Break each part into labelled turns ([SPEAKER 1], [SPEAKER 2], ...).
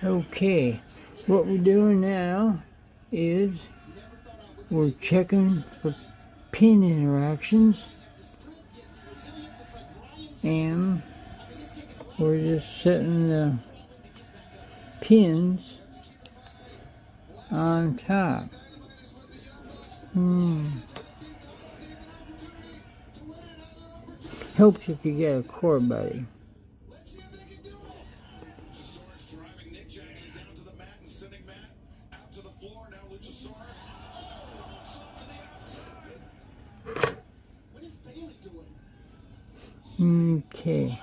[SPEAKER 1] Okay, what we're doing now is we're checking for pin interactions, and we're just setting the pins on top. Helps if you get a core buddy. Okay.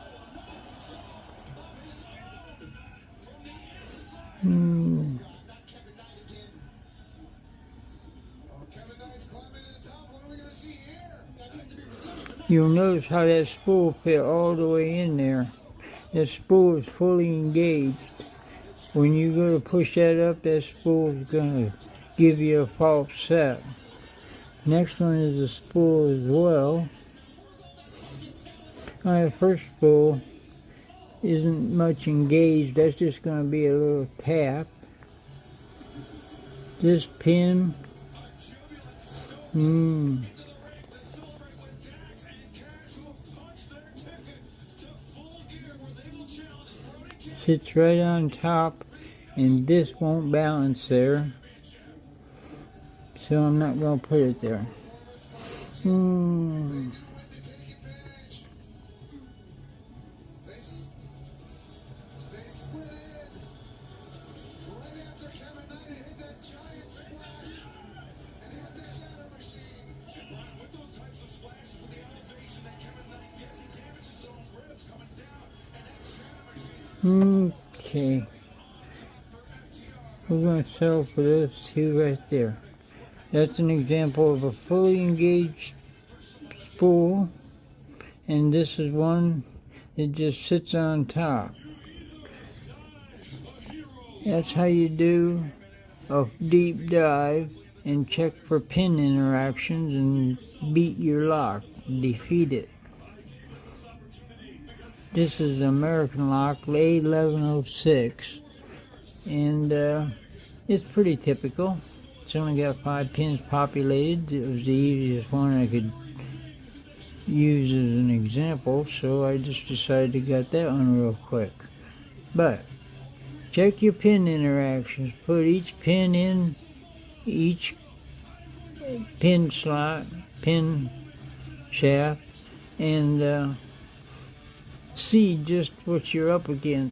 [SPEAKER 1] You'll notice how that spool fit all the way in there. That spool is fully engaged. When you go to push that up, that spool is going to give you a false set. Next one is the spool as well. The first spool isn't much engaged. That's just going to be a little tap. This pin, sits right on top, and this won't balance there, so I'm not going to put it there. Okay, we're going to settle for those two right there. That's an example of a fully engaged spool, and this is one that just sits on top. That's how you do a deep dive and check for pin interactions and beat your lock, defeat it. This is the American lock, A1106, and it's pretty typical. It's only got 5 pins populated. It was the easiest one I could use as an example, so I just decided to get that one real quick. But check your pin interactions. Put each pin in each pin slot, pin shaft, and see just what you're up against.